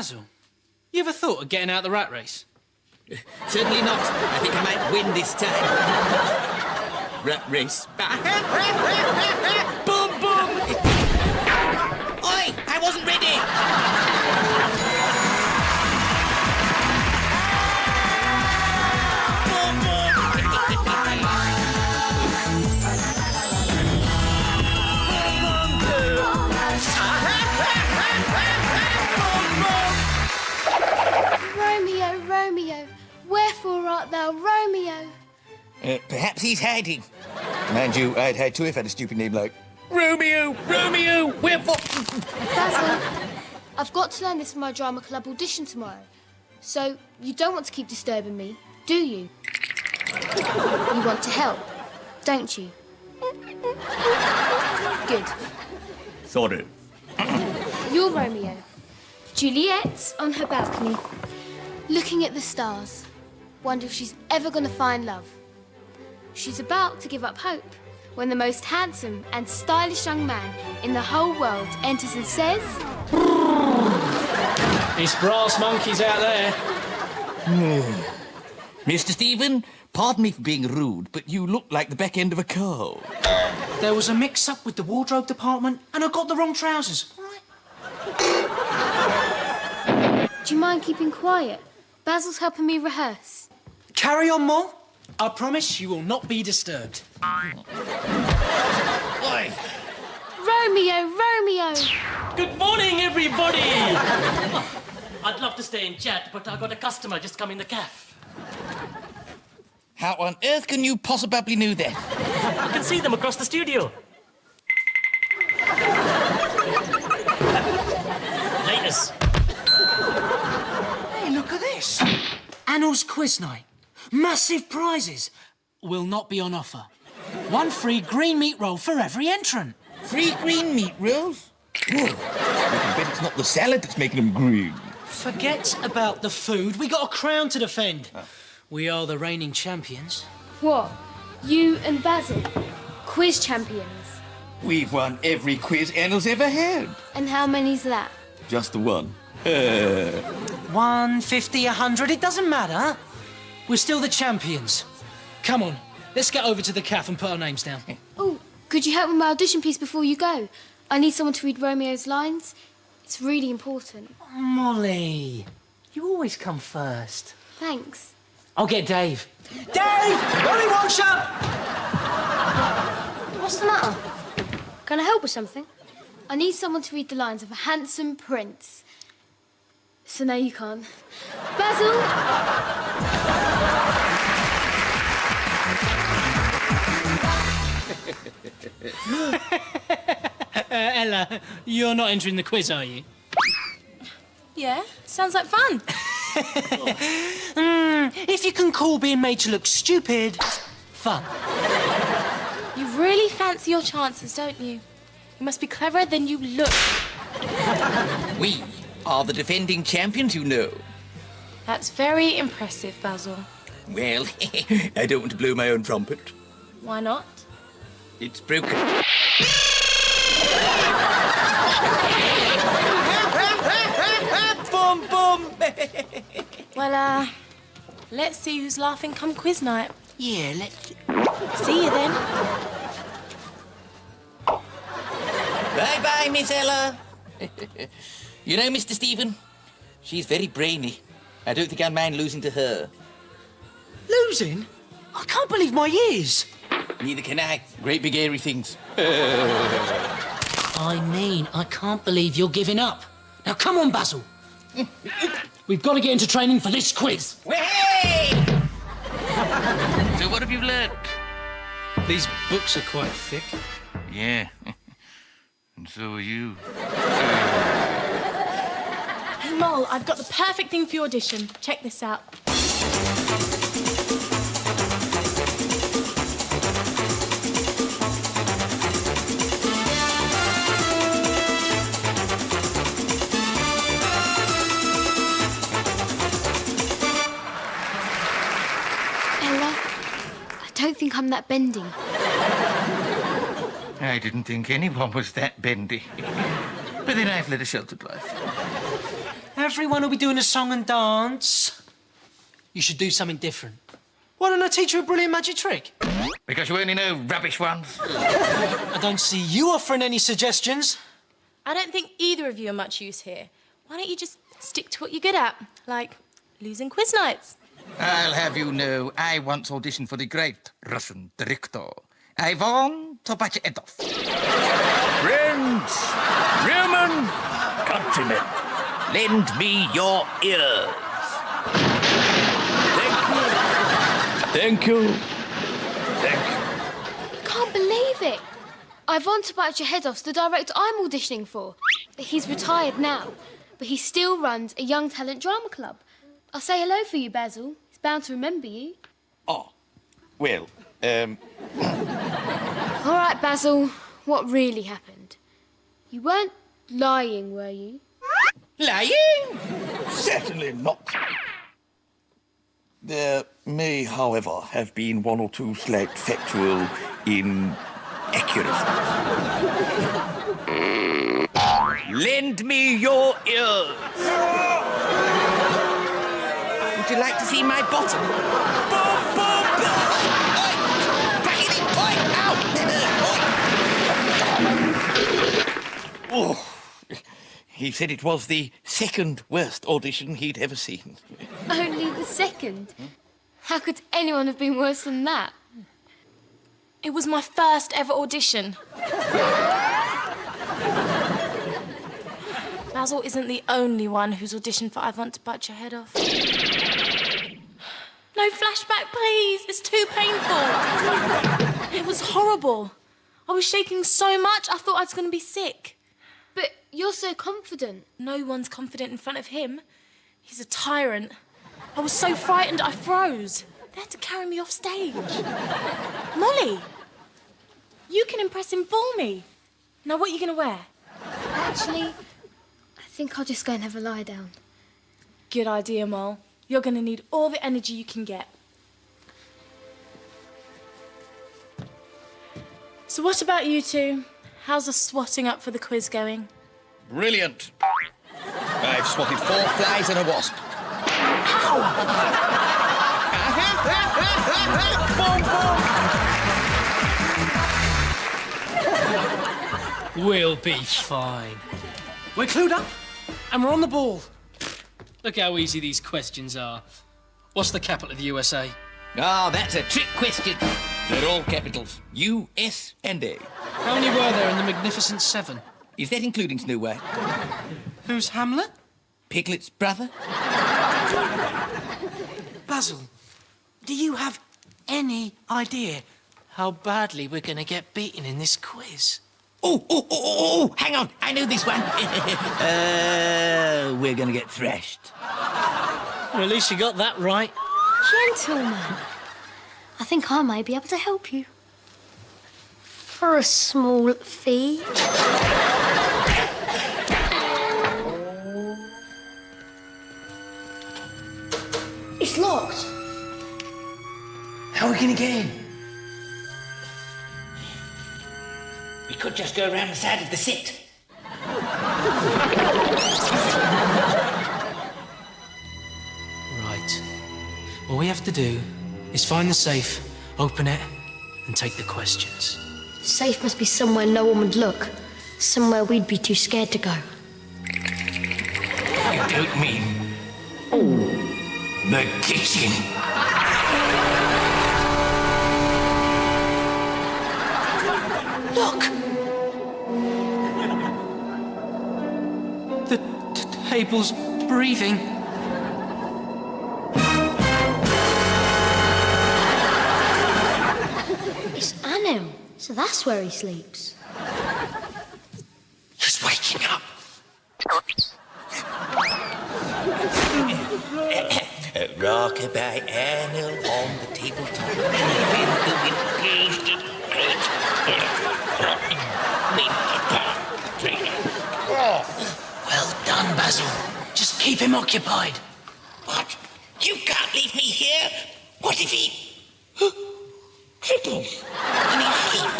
Basil, you ever thought of getting out the rat race? Certainly not. I think I might win this time. Rat race. Boom, boom! Oi! I wasn't ready! Romeo, Romeo, wherefore art thou, Romeo? Perhaps he's hiding. Mind you, I'd hide too if I had a stupid name like Romeo, Romeo, wherefore... Basil, I've got to learn this for my drama club audition tomorrow. So, you don't want to keep disturbing me, do you? You want to help, don't you? Good. Sorry. You're Romeo. Juliet's on her balcony, looking at the stars. Wonder if she's ever going to find love. She's about to give up hope when the most handsome and stylish young man in the whole world enters and says... It's brass monkeys out there. Mr. Stephen, pardon me for being rude, but you look like the back end of a cow. There was a mix-up with the wardrobe department and I got the wrong trousers. Do you mind keeping quiet? Basil's helping me rehearse. Carry on, Moll. I promise you will not be disturbed. Oi! Romeo, Romeo! Good morning, everybody! I'd love to stay and chat, but I got a customer just come in the cafe. How on earth can you possibly know that? I can see them across the studio. Latest. Hey, look at this. Annals quiz night. Massive prizes. Will not be on offer. 1 free green meat roll for every entrant. Free green meat rolls? Whoa. I bet it's not the salad that's making them green. Forget about the food. We got a crown to defend. We are the reigning champions. What? You and Basil? Quiz champions? We've won every quiz Annal's ever had. And how many's that? Just the one. 150, 100, it doesn't matter. We're still the champions. Come on, let's get over to the cafe and put our names down. Oh, could you help with my audition piece before you go? I need someone to read Romeo's lines. It's really important. Molly, you always come first. Thanks. I'll get Dave. Dave! Only one shot! What's the matter? Can I help with something? I need someone to read the lines of a handsome prince. So no, you can't. Basil! Ella, you're not entering the quiz, are you? Yeah, sounds like fun. If you can call being made to look stupid, fun. You really fancy your chances, don't you? You must be cleverer than you look. We are the defending champions, you know. That's very impressive, Basil. Well, I don't want to blow my own trumpet. Why not? It's broken. Boom, boom! Well, let's see who's laughing come quiz night. Yeah, let's... See you then. Bye-bye, Miss Ella. You know, Mr. Stephen, she's very brainy. I don't think I'd mind losing to her. Losing? I can't believe my ears. Neither can I. Great big airy things. I mean, I can't believe you're giving up. Now, come on, Basil. We've got to get into training for this quiz. Hey! So what have you learnt? These books are quite thick. Yeah. And so are you. Hey, Mole, I've got the perfect thing for your audition. Check this out. I don't think I'm that bendy. I didn't think anyone was that bendy. But then I've led a sheltered life. Everyone will be doing a song and dance. You should do something different. Why don't I teach you a brilliant magic trick? Because you only know rubbish ones. I don't see you offering any suggestions. I don't think either of you are much use here. Why don't you just stick to what you're good at, like losing quiz nights? I'll have you know, I once auditioned for the great Russian director. I want to bite your head off. Friends, women, countrymen, lend me your ears. Thank you. Thank you. Can't believe it. I want to bite your head off's the director I'm auditioning for. He's retired now, but he still runs a young talent drama club. I'll say hello for you, Basil. He's bound to remember you. Oh, well, All right, Basil, what really happened? You weren't lying, were you? lying? Certainly not. There may, however, have been one or two slight factual inaccuracies. Lend me your ears. Would you like to see my bottom? Oh, he said it was the second worst audition he'd ever seen. Only the second? How could anyone have been worse than that? It was my first ever audition. Basil isn't the only one who's auditioned for I Want to Bite Your Head Off. No flashback, please. It's too painful. It was horrible. I was shaking so much, I thought I was going to be sick. But you're so confident. No one's confident in front of him. He's a tyrant. I was so frightened I froze. They had to carry me off stage. Molly, you can impress him for me. Now, what are you going to wear? Actually, I think I'll just go and have a lie down. Good idea, Mol. You're going to need all the energy you can get. So what about you two? How's the swatting up for the quiz going? Brilliant. I've spotted 4 flies and a wasp. We'll be fine. We're clued up and we're on the ball. Look how easy these questions are. What's the capital of the USA? Oh, that's a trick question. They're all capitals. U, S, and A. How many were there in the Magnificent Seven? Is that including Snow White? Who's Hamlet? Piglet's brother? Basil, do you have any idea how badly we're going to get beaten in this quiz? Oh, hang on. I know this one. We're going to get thrashed. Well, at least you got that right. Gentlemen, I think I may be able to help you. For a small fee. It's locked. How are we going to get in? We could just go around the side of the set. Right. All we have to do is find the safe, open it, and take the questions. The safe must be somewhere no one would look. Somewhere we'd be too scared to go. You don't mean... the kitchen. Look! The table's breathing. It's Anil, so that's where he sleeps. He's waking up. Rockabye Anil on the tabletop. Well done, Basil. Just keep him occupied. What? You can't leave me here. What if he... triples in his sleep?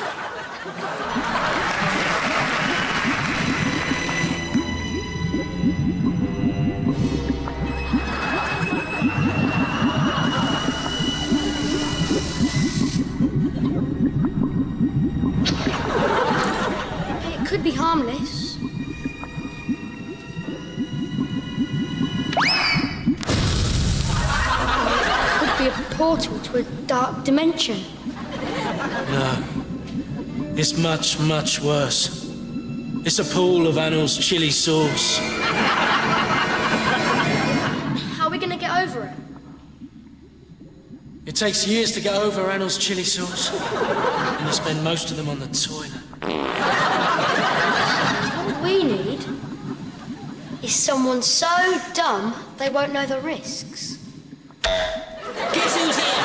could be harmless. Could be a portal to a dark dimension. No. It's much, much worse. It's a pool of Anil's chili sauce. How are we going to get over it? It takes years to get over Anil's chili sauce. And you spend most of them on the toilet. What we need is someone so dumb they won't know the risks. Guess who's here?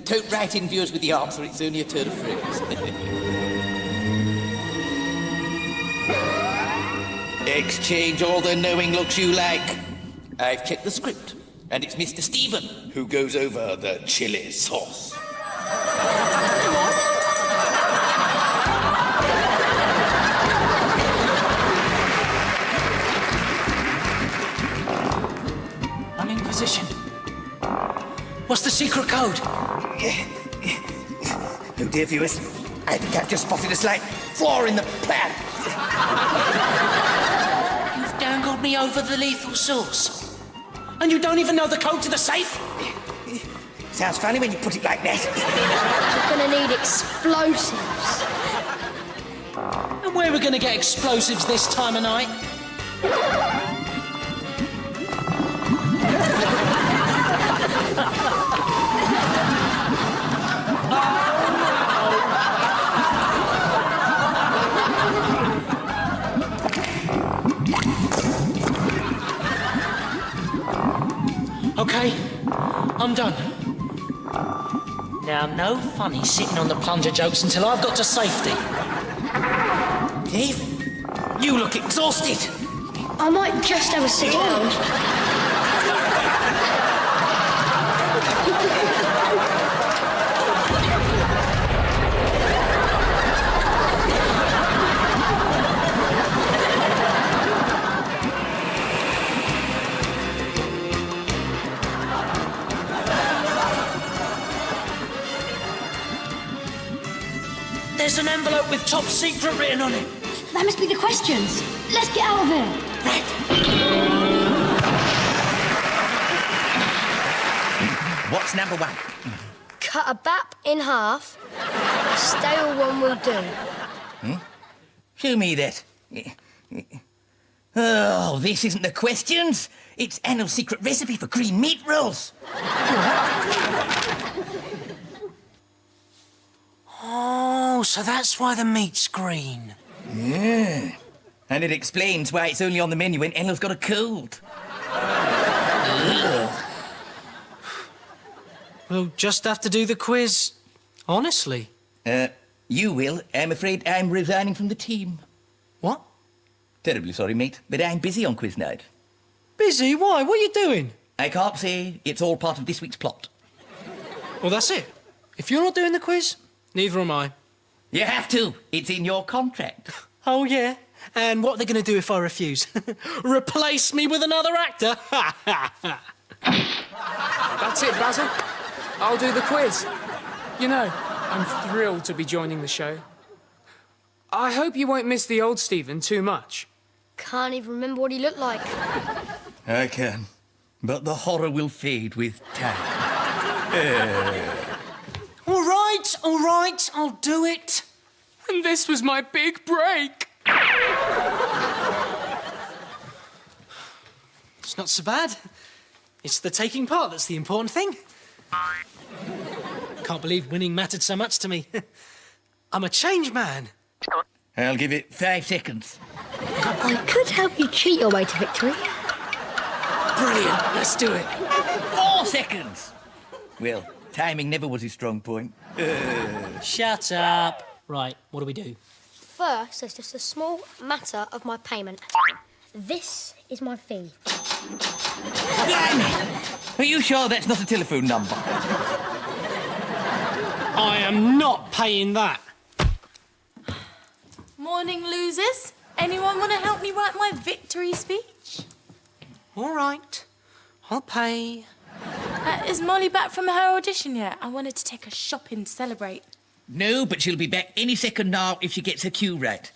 Don't write in viewers with the answer, it's only a turn of phrase. Exchange all the knowing looks you like. I've checked the script, and it's Mr. Stephen who goes over the chili sauce. I'm in position. What's the secret code? Oh dear viewers, I think I've just spotted a slight flaw in the plan. You've dangled me over the lethal sauce. And you don't even know the code to the safe? Sounds funny when you put it like that. We're going to need explosives. And where are we going to get explosives this time of night? Okay, I'm done. Now, no funny sitting on the plunger jokes until I've got to safety. Dave, you look exhausted. I might just have a sit down. There's an envelope with top secret written on it. That must be the questions. Let's get out of here. What's number one? Cut a bap in half. A stale one will do. Show me that. Oh, this isn't the questions. It's Anil's secret recipe for green meat rolls. Oh, so that's why the meat's green. Yeah. And it explains why it's only on the menu when Anil's got a cold. We'll just have to do the quiz. Honestly. You will. I'm afraid I'm resigning from the team. What? Terribly sorry, mate, but I'm busy on quiz night. Busy? Why? What are you doing? I can't say. It's all part of this week's plot. Well, that's it. If you're not doing the quiz, neither am I. You have to. It's in your contract. Oh, yeah? And what are they going to do if I refuse? Replace me with another actor? That's it, Basil. I'll do the quiz. You know, I'm thrilled to be joining the show. I hope you won't miss the old Stephen too much. Can't even remember what he looked like. I can. But the horror will fade with time. All right, I'll do it. And this was my big break. It's not so bad. It's the taking part that's the important thing. Can't believe winning mattered so much to me. I'm a changed man. I'll give it 5 seconds. I could help you cheat your way to victory. Brilliant, let's do it. 4 seconds. Well, timing never was his strong point. Shut up. Right, what do we do? First, there's just a small matter of my payment. This is my fee. Are you sure that's not a telephone number? I am not paying that. Morning, losers. Anyone want to help me write my victory speech? All right, I'll pay. Is Molly back from her audition yet? I wanted to take her shopping to celebrate. No, but she'll be back any second now if she gets her cue right.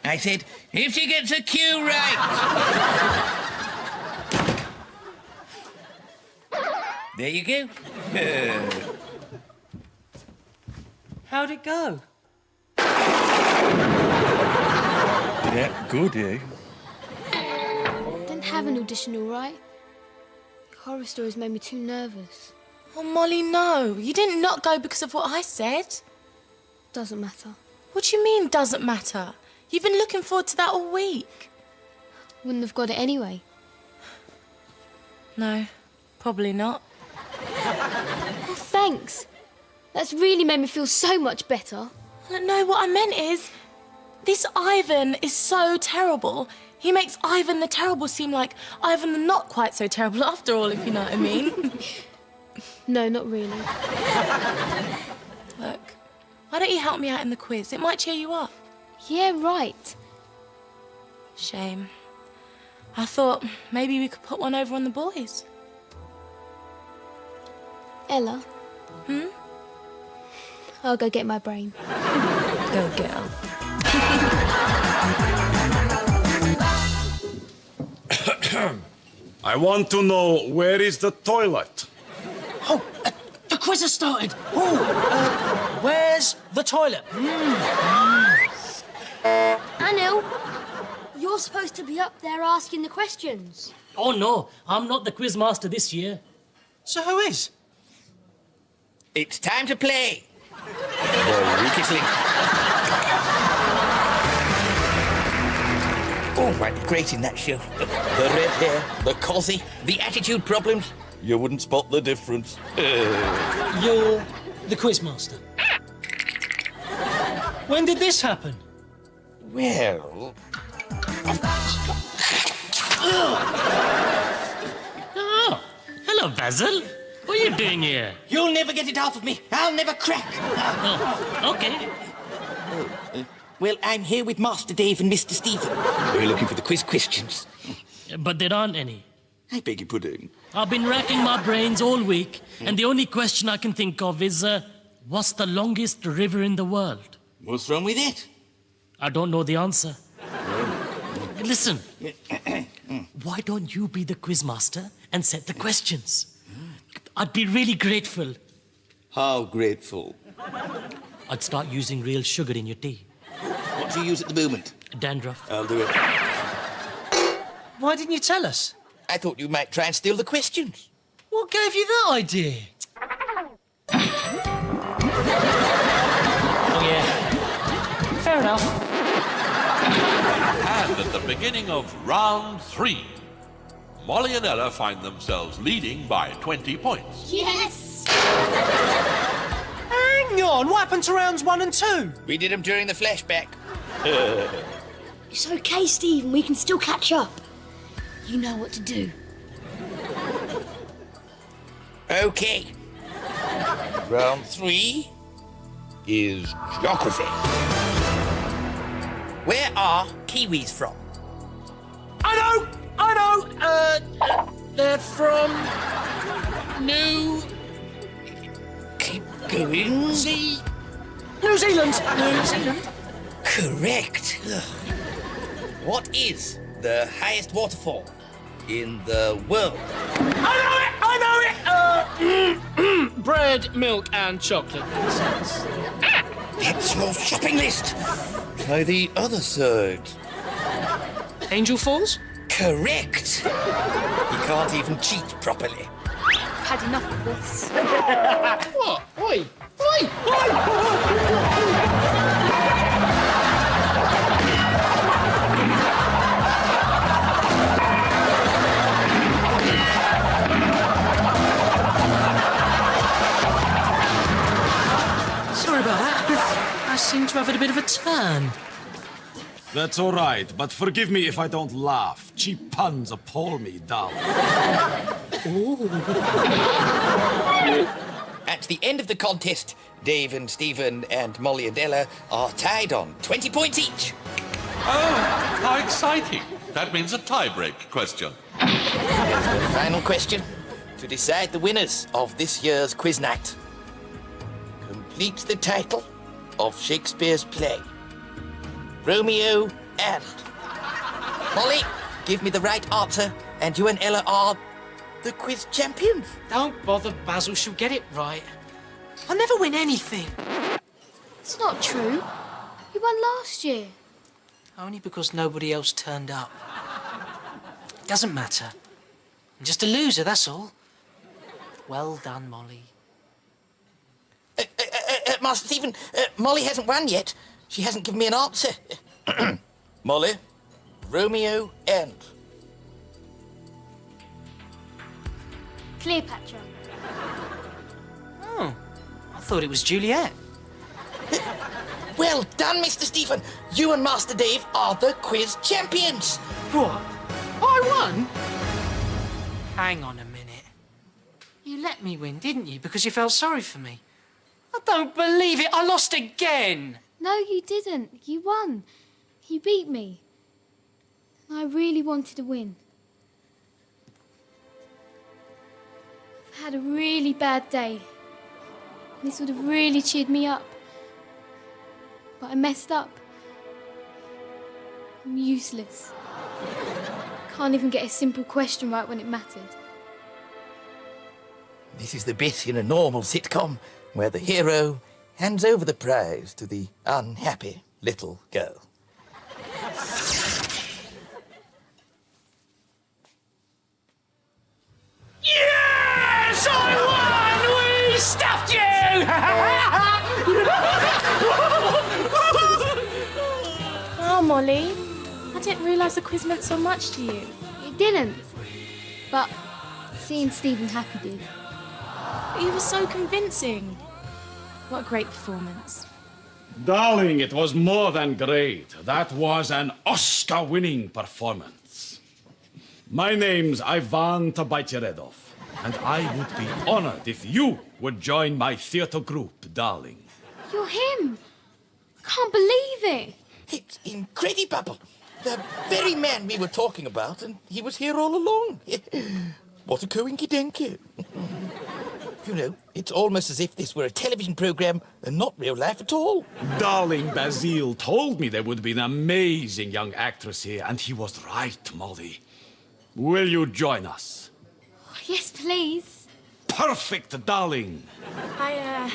I said, if she gets her cue right. There you go. How'd it go? Yeah, good, eh? Didn't have an audition, all right? Horror stories made me too nervous. Oh, Molly, no. You didn't not go because of what I said. Doesn't matter. What do you mean, doesn't matter? You've been looking forward to that all week. Wouldn't have got it anyway. No, probably not. Oh, thanks. That's really made me feel so much better. No, what I meant is, this Ivan is so terrible. He makes Ivan the Terrible seem like Ivan the not quite so terrible after all, if you know what I mean. No, not really. Look, why don't you help me out in the quiz? It might cheer you up. Yeah, right. Shame. I thought maybe we could put one over on the boys. Ella? I'll go get my brain. Go girl. I want to know where is the toilet? Oh, the quiz has started. Oh, where's the toilet? Anil, you're supposed to be up there asking the questions. Oh no, I'm not the quiz master this year. So who is? It's time to play. The weakest link. Oh, might be great in that show. The red hair, the cosy, the attitude problems. You wouldn't spot the difference. You're the quiz master. When did this happen? Well, Oh, hello, Basil. What are you doing here? you'll never get it out of me. I'll never crack. Oh, okay. Well, I'm here with Master Dave and Mr. Stephen. We're looking for the quiz questions. But there aren't any. I beg your pudding. I've been racking my brains all week, and the only question I can think of is, what's the longest river in the world? What's wrong with it? I don't know the answer. Listen, why don't you be the quiz master and set the questions? I'd be really grateful. How grateful. I'd start using real sugar in your tea. What do you use at the moment? Dandruff. I'll do it. Why didn't you tell us? I thought you might try and steal the questions. What gave you that idea? Oh, yeah. Fair enough. And at the beginning of round 3, Molly and Ella find themselves leading by 20 points. Yes! Hang on, what happened to rounds 1 and 2? We did them during the flashback. It's okay, Stephen. We can still catch up. You know what to do. Okay. Round 3 is geography. Where are kiwis from? I know! They're from... New Keep going. New Zealand. New Zealand? Correct. Ugh. What is the highest waterfall in the world? I know it! Bread, milk, and chocolate. That's your shopping list. Try the other side. Angel Falls? Correct. You can't even cheat properly. I've had enough of this. What? Oi! Oi! Sorry about that. I seem to have had a bit of a turn. That's all right, but forgive me if I don't laugh. Cheap puns appall me, darling. At the end of the contest, Dave and Stephen and Molly and Ella are tied on 20 points each. Oh, how exciting. That means a tie-break question. Here's the final question to decide the winners of this year's quiz night. completes the title of Shakespeare's play. Romeo and. Molly, give me the right answer, and you and Ella are the quiz champions. Don't bother, Basil. She'll get it right. I never win anything. It's not true. You won last year. Only because nobody else turned up. It doesn't matter. I'm just a loser, that's all. Well done, Molly. Master Stephen, Molly hasn't won yet. She hasn't given me an answer. Molly, Romeo and. Cleopatra. Oh, I thought it was Juliet. Well done, Mr. Stephen. You and Master Dave are the quiz champions. What? I won? Hang on a minute. You let me win, didn't you? Because you felt sorry for me. I don't believe it. I lost again. No, you didn't. You won. You beat me. And I really wanted to win. I've had a really bad day. This would have really cheered me up. But I messed up. I'm useless. Can't even get a simple question right when it mattered. This is the bit in a normal sitcom where the hero hands over the prize to the unhappy little girl. Yes, I won! We stuffed you! Oh, Molly. I didn't realise the quiz meant so much to you. It didn't. But seeing Stephen happy did. But you were so convincing. What a great performance. Darling, it was more than great. That was an Oscar-winning performance. My name's Ivan Tabacheredov, and I would be honored if you would join my theater group, darling. You're him. I can't believe it. It's incredible. The very man we were talking about, and he was here all along. What a coinkydink. You know, it's almost as if this were a television program and not real life at all. Darling, Basil told me there would be an amazing young actress here, and he was right, Molly. Will you join us? Yes, please. Perfect, darling. I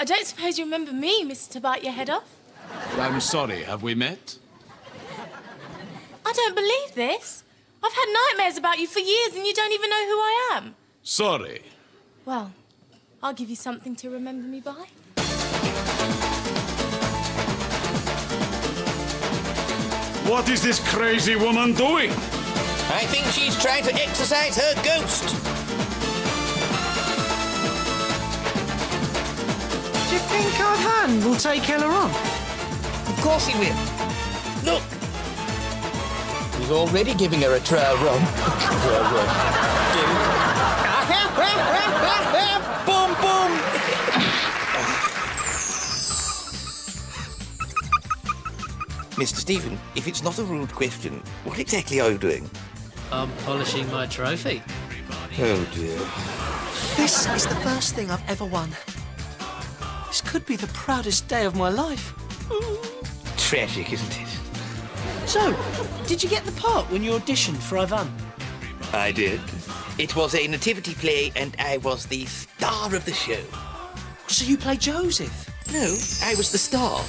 don't suppose you remember me, Mr. To Bite Your Head Off? I'm sorry, have we met? I don't believe this. I've had nightmares about you for years and you don't even know who I am. Sorry. Well, I'll give you something to remember me by. What is this crazy woman doing? I think she's trying to exorcise her ghost. Do you think Ivan will take Ella on? Of course he will. Look. He's already giving her a trial run. Boom, boom. Mr. Stephen, if it's not a rude question, what exactly are you doing? I'm polishing my trophy. Oh, dear. This is the first thing I've ever won. This could be the proudest day of my life. Tragic, isn't it? So, did you get the part when you auditioned for Ivan? I did. It was a nativity play, and I was the star of the show. So you played Joseph? No, I was the star.